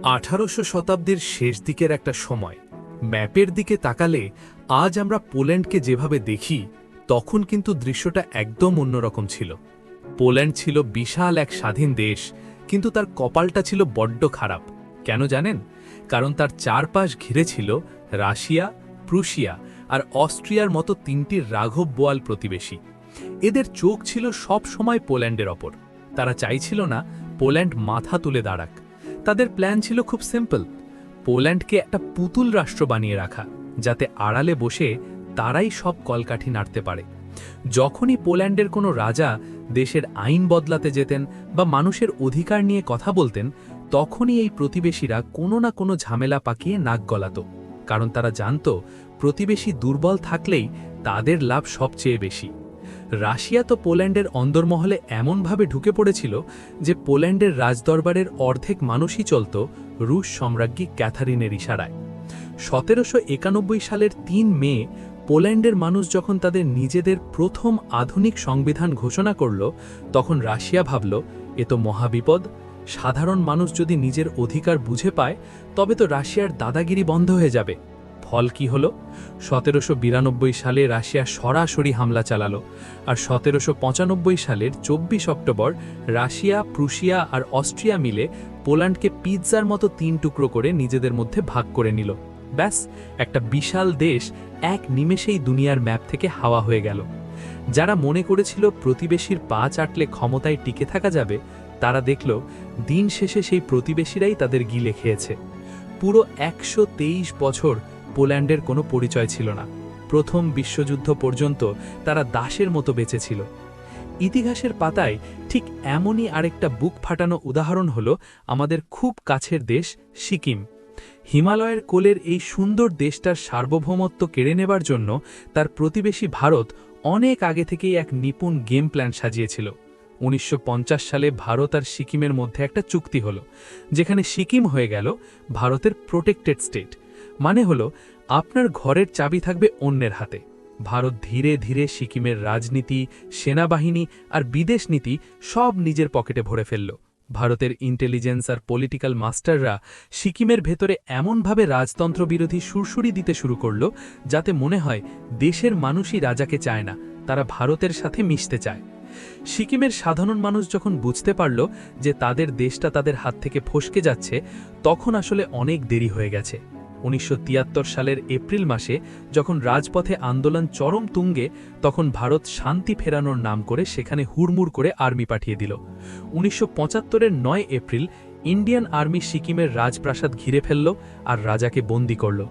18শো শতাব্দীর শেষ দিকের একটা সময় ম্যাপের দিকে তাকালে আজ আমরা পোল্যান্ডকে যেভাবে দেখি তখন কিন্তু দৃশ্যটা একদম অন্যরকম ছিল। পোল্যান্ড ছিল বিশাল এক স্বাধীন দেশ, কিন্তু তার কপালটা ছিল বড্ড খারাপ। কেন জানেন? কারণ তার চারপাশ ঘিরে ছিল রাশিয়া, প্রুশিয়া আর অস্ট্রিয়ার মতো তিনটি রাঘব বোয়াল প্রতিবেশী। এদের চোখ ছিল সব সময় পোল্যান্ডের ওপর। তারা চাইছিল না পোল্যান্ড মাথা তুলে দাঁড়াক। তাদের প্ল্যান ছিল খুব সিম্পল, পোল্যান্ডকে একটা পুতুল রাষ্ট্র বানিয়ে রাখা, যাতে আড়ালে বসে তারাই সব কলকাঠি নাড়তে পারে। যখনই পোল্যান্ডের কোনো রাজা দেশের আইন বদলাতে যেতেন বা মানুষের অধিকার নিয়ে কথা বলতেন, তখনই এই প্রতিবেশীরা কোনো না কোনো ঝামেলা পাকিয়ে নাক গলাত। কারণ তারা জানত প্রতিবেশী দুর্বল থাকলেই তাদের লাভ সবচেয়ে বেশি। রাশিয়া তো পোল্যান্ডের অন্দরমহলে এমনভাবে ঢুকে পড়েছিল যে পোল্যান্ডের রাজদরবারের অর্ধেক মানুষই চলত রুশ সম্রাজ্ঞী ক্যাথারিনের ইশারায়। 1791 সালের 3 মে পোল্যান্ডের মানুষ যখন তাদের নিজেদের প্রথম আধুনিক সংবিধান ঘোষণা করল, তখন রাশিয়া ভাবল, এ তো মহাবিপদ। সাধারণ মানুষ যদি নিজের অধিকার বুঝে পায় তবে তো রাশিয়ার দাদাগিরি বন্ধ হয়ে যাবে। ফল কি হলো? 1792 সালে রাশিয়া সরাসরি হামলা চালালো, আর 1795 সালের 24 অক্টোবর রাশিয়া, প্রুশিয়া আর অস্ট্রিয়া মিলে পোল্যান্ডকে পিৎজার মতো 3 টুকরো করে নিজেদের মধ্যে ভাগ করে নিল। ব্যাস, একটা বিশাল দেশ এক নিমেষেই দুনিয়ার ম্যাপ থেকে হাওয়া হয়ে গেল। যারা মনে করেছিল প্রতিবেশীর পা চাটলে ক্ষমতায় টিকে থাকা যাবে, তারা দেখল দিন শেষে সেই প্রতিবেশীরাই তাদের গিলে খেয়েছে। পুরো 123 বছর পোল্যান্ডের কোনো পরিচয় ছিল না। প্রথম বিশ্বযুদ্ধ পর্যন্ত তারা দাসের মতো বেঁচে ছিল। ইতিহাসের পাতায় ঠিক এমনই আরেকটা বুক ফাটানো উদাহরণ হলো আমাদের খুব কাছের দেশ সিকিম। হিমালয়ের কোলের এই সুন্দর দেশটার সার্বভৌমত্ব কেড়ে নেবার জন্য তার প্রতিবেশী ভারত অনেক আগে থেকেই এক নিপুণ গেম প্ল্যান সাজিয়েছিল। 1950 সালে ভারত আর সিকিমের মধ্যে একটা চুক্তি হলো, যেখানে সিকিম হয়ে গেল ভারতের প্রোটেক্টেড স্টেট। মানে হলো, আপনার ঘরের চাবি থাকবে অন্যের হাতে। ভারত ধীরে ধীরে সিকিমের রাজনীতি, সেনাবাহিনী আর বিদেশ নীতি সব নিজের পকেটে ভরে ফেলল। ভারতের ইন্টেলিজেন্স আর পলিটিক্যাল মাস্টাররা সিকিমের ভেতরে এমনভাবে রাজতন্ত্র বিরোধী সুরসুরি দিতে শুরু করল, যাতে মনে হয় দেশের মানুষই রাজাকে চায় না, তারা ভারতের সাথে মিশতে চায়। সিকিমের সাধারণ মানুষ যখন বুঝতে পারল যে তাদের দেশটা তাদের হাত থেকে ফসকে যাচ্ছে, তখন আসলে অনেক দেরি হয়ে গেছে। 1973 সালের এপ্রিল মাসে যখন রাজপথে আন্দোলন চরম তুঙ্গে, তখন ভারত শান্তি ফেরানোর নাম করে সেখানে হুড়মুড় করে আর্মি পাঠিয়ে দিল। 1975-এর 9 এপ্রিল ইন্ডিয়ান আর্মি সিকিমের রাজপ্রাসাদ ঘিরে ফেলল আর রাজাকে বন্দী করল।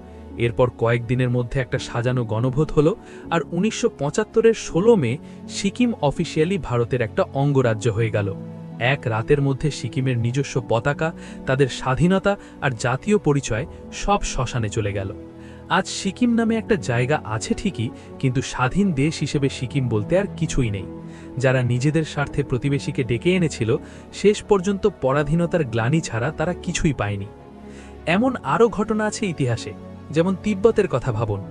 এরপর কয়েকদিনের মধ্যে একটা সাজানো গণভোট হলো, আর 1975-এর 16 মে সিকিম অফিসিয়ালি ভারতের একটা অঙ্গরাজ্য হয়ে গেল। এক রাতের মধ্যে সিকিমের নিজস্ব পতাকা, তাদের স্বাধীনতা আর জাতীয় পরিচয় সব শ্মশানে চলে গেল। আজ সিকিম নামে একটা জায়গা আছে ঠিকই, কিন্তু স্বাধীন দেশ হিসেবে সিকিম বলতে আর কিছুই নেই। যারা নিজেদের স্বার্থে প্রতিবেশীকে ডেকে এনেছিল, শেষ পর্যন্ত পরাধীনতার গ্লানি ছাড়া তারা কিছুই পায়নি। এমন আরও ঘটনা আছে ইতিহাসে, যেমন তিব্বতের কথা ভাবুন।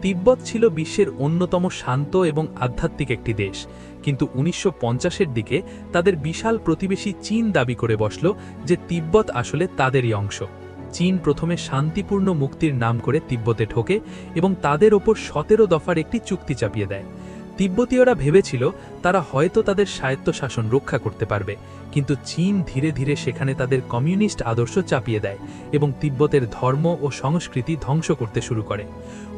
তিব্বত ছিল বিশ্বের অন্যতম শান্ত এবং আধ্যাত্মিক একটি দেশ, কিন্তু 1950-এর দিকে তাদের বিশাল প্রতিবেশী চীন দাবি করে বসল যে তিব্বত আসলে তাদেরই অংশ। চীন প্রথমে শান্তিপূর্ণ মুক্তির নাম করে তিব্বতে ঢোকে এবং তাদের ওপর 17 দফার একটি চুক্তি চাপিয়ে দেয়। তিব্বতীয়রা ভেবেছিল তারা হয়তো তাদের স্বায়ত্তশাসন রক্ষা করতে পারবে, কিন্তু চীন ধীরে ধীরে সেখানে তাদের কমিউনিস্ট আদর্শ চাপিয়ে দেয় এবং তিব্বতের ধর্ম ও সংস্কৃতি ধ্বংস করতে শুরু করে।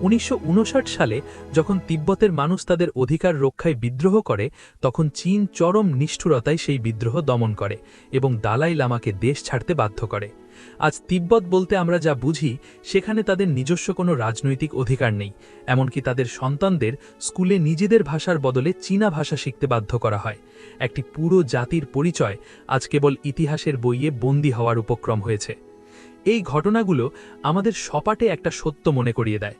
1959 সালে যখন তিব্বতের মানুষ তাদের অধিকার রক্ষায় বিদ্রোহ করে, তখন চীন চরম নিষ্ঠুরতায় সেই বিদ্রোহ দমন করে এবং দালাই লামাকে দেশ ছাড়তে বাধ্য করে। আজ তিব্বত বলতে আমরা যা বুঝি, সেখানে তাদের নিজস্ব কোনো রাজনৈতিক অধিকার নেই। এমনকি তাদের সন্তানদের স্কুলে নিজেদের ভাষার বদলে চীনা ভাষা শিখতে বাধ্য করা হয়। একটি পুরো জাতির পরিচয় আজ কেবল ইতিহাসের বইয়ে বন্দী হওয়ার উপক্রম হয়েছে। এই ঘটনাগুলো আমাদের সপাটে একটা সত্য মনে করিয়ে দেয়।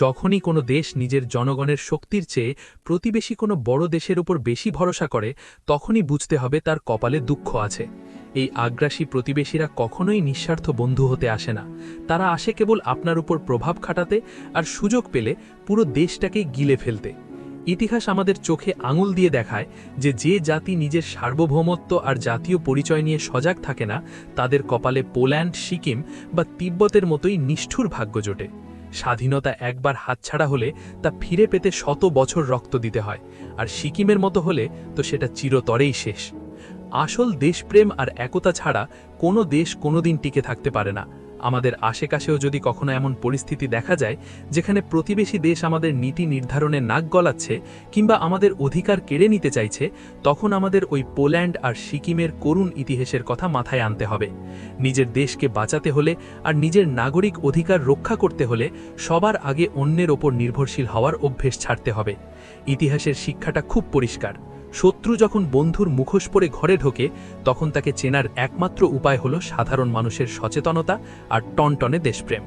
যখনই কোনো দেশ নিজের জনগণের শক্তির চেয়ে প্রতিবেশী কোনো বড় দেশের উপর বেশি ভরসা করে, তখনই বুঝতে হবে তার কপালে দুঃখ আছে। এই আগ্রাসী প্রতিবেশীরা কখনোই নিঃস্বার্থ বন্ধু হতে আসে না। তারা আসে কেবল আপনার উপর প্রভাব খাটাতে আর সুযোগ পেলে পুরো দেশটাকে গিলে ফেলতে। ইতিহাস আমাদের চোখে আঙুল দিয়ে দেখায় যে যে জাতি নিজের সার্বভৌমত্ব আর জাতীয় পরিচয় নিয়ে সজাগ থাকে না, তাদের কপালে পোল্যান্ড, সিকিম বা তিব্বতের মতোই নিষ্ঠুর ভাগ্য জোটে। স্বাধীনতা একবার হাতছাড়া হলে তা ফিরে পেতে শত বছর রক্ত দিতে হয়, আর সিকিমের মতো হলে তো সেটা চিরতরেই শেষ। আসল দেশপ্রেম আর একতা ছাড়া কোনো দেশ কোনোদিন টিকে থাকতে পারে না। আমাদের আশেপাশেও যদি কখনো এমন পরিস্থিতি দেখা যায় যেখানে প্রতিবেশী দেশ আমাদের নীতি নির্ধারণে নাক গলাচ্ছে কিংবা আমাদের অধিকার কেড়ে নিতে চাইছে, তখন আমাদের ওই পোল্যান্ড আর সিকিমের করুণ ইতিহাসের কথা মাথায় আনতে হবে। নিজের দেশকে বাঁচাতে হলে আর নিজের নাগরিক অধিকার রক্ষা করতে হলে সবার আগে অন্যের ওপর নির্ভরশীল হওয়ার অভ্যেস ছাড়তে হবে। ইতিহাসের শিক্ষাটা খুব পরিষ্কার। শত্রু যখন বন্ধুর মুখোশ পরে ঘরে ঢোকে, তখন তাকে চেনার একমাত্র উপায় হলো সাধারণ মানুষের সচেতনতা আর টনটনে দেশপ্রেম।